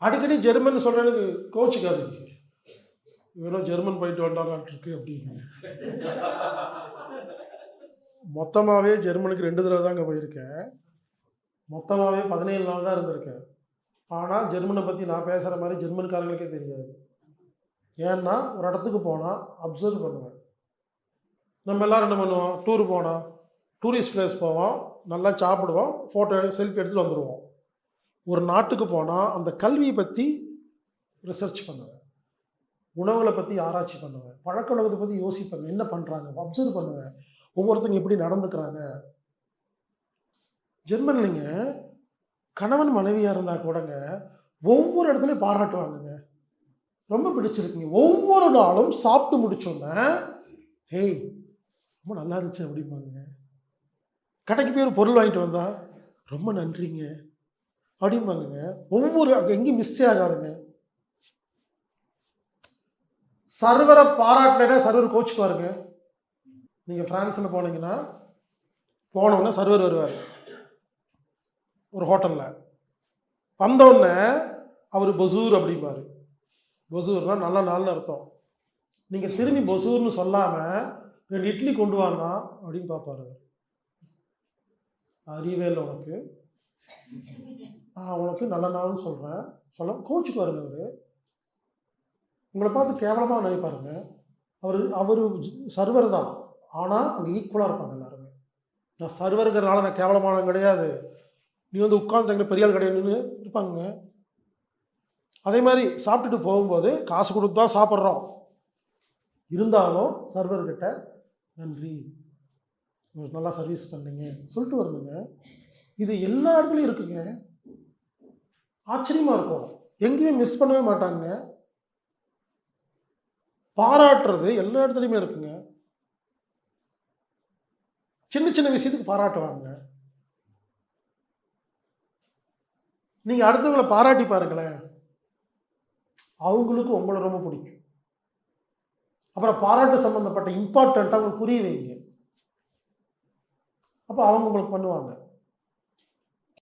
அடிக்கடி ஜெர்மன் சொல்கிறேன்னு கோச்சிக்காதீங்க, இவரும் ஜெர்மன் போயிட்டு வந்தாலான்ட்ருக்கு அப்படின்னு. மொத்தமாகவே ஜெர்மனுக்கு 2 தடவை தாங்க போயிருக்கேன். மொத்தமாகவே 17 நாள் தான் இருந்திருக்கேன். ஆனால் ஜெர்மனை பற்றி நான் பேசுகிற மாதிரி ஜெர்மன்காரங்களுக்கே தெரியாது. ஏன்னா ஒரு இடத்துக்கு போனால் அப்சர்வ் பண்ணுவேன். நம்ம எல்லோரும் என்ன பண்ணுவோம், டூர் போனால் டூரிஸ்ட் பிளேஸ் போவோம், நல்லா சாப்பிடுவோம், ஃபோட்டோ செல்ஃபி எடுத்துகிட்டு வந்துடுவோம். ஒரு நாட்டுக்கு போனால் அந்த கல்வியை பற்றி ரிசர்ச் பண்ணுவேன், உணவுகளை பற்றி ஆராய்ச்சி பண்ணுவேன், பழக்க வழக்கத்தை பற்றி யோசிப்பேன், என்ன பண்ணுறாங்க அப்சர்வ் பண்ணுவேன், ஒவ்வொருத்தங்க எப்படி நடந்துக்கிறாங்க. ஜெர்மன்லிங்க கணவன் மனைவியாக இருந்தால் கூடங்க ஒவ்வொரு இடத்துலையும் பாராட்டுவாங்கங்க. ரொம்ப பிடிச்சிருக்குங்க. ஒவ்வொரு நாளும் சாப்பிட்டு முடிச்சோன்னே ஹேய் ரொம்ப நல்லா இருந்துச்சு அப்படிம்பாங்க. கடைக்கு போய் ஒரு பொருள் வாங்கிட்டு வந்தா ரொம்ப நன்றிங்க அப்படிம்பாங்க. ஒவ்வொரு அங்கே எங்கேயும் மிஸ்ஸே ஆகாதுங்க. சர்வரை பாராட்டினா சர்வர் கோச்சுக்குவாருங்க. நீங்கள் ஃப்ரான்ஸில் போனீங்கன்னா போனோன்னா சர்வர் வருவார் ஒரு ஹோட்டலில். வந்தோடனே அவர் பொசூர் அப்படிம்பார். பொசூர்னா நல்ல நாள்னு அர்த்தம். நீங்கள் திரும்பி பொசூர்னு சொல்லாமல் 2 இட்லி கொண்டு வாங்க அப்படின்னு பார்ப்பாரு. அறிவேல் உனக்கு, உனக்கு நல்ல நாள்னு சொல்கிறேன் சொல்ல கோச்சுக்குவாருங்க. அவர் உங்களை பார்த்து கேவலமாக நினைப்பாருங்க. அவர் சர்வர் தான், ஆனால் அங்கே ஈக்குவலாக இருப்பாங்க எல்லாருமே. நான் சர்வருங்கிறனால நான் கேவலமானவன் கிடையாது, நீ வந்து உட்காந்துட்டீங்க பெரிய ஆள் கிடையாதுன்னு இருப்பாங்க. அதே மாதிரி சாப்பிட்டுட்டு போகும்போது காசு கொடுத்து தான் சாப்பிட்றோம், இருந்தாலும் சர்வர்கிட்ட நன்றி நல்லா சர்வீஸ் பண்ணீங்க சொல்லிட்டு வரணுங்க. இது எல்லா இடத்துலையும் இருக்குங்க. ஆச்சரியமாக இருக்கும், எங்கேயுமே மிஸ் பண்ணவே மாட்டாங்க. பாராட்டுறது எல்லா இடத்துலையுமே இருக்குங்க. சின்ன சின்ன விஷயத்துக்கு பாராட்டுவாங்க. நீங்கள் அடுத்தவங்களை பாராட்டி பாருங்களேன், அவங்களுக்கு உங்களை ரொம்ப பிடிக்கும். அப்புறம் பாராட்டு சம்மந்தப்பட்ட இம்பார்ட்டண்ட்டாக அவங்களுக்கு புரிய வைங்க, அப்போ அவங்க உங்களுக்கு பண்ணுவாங்க.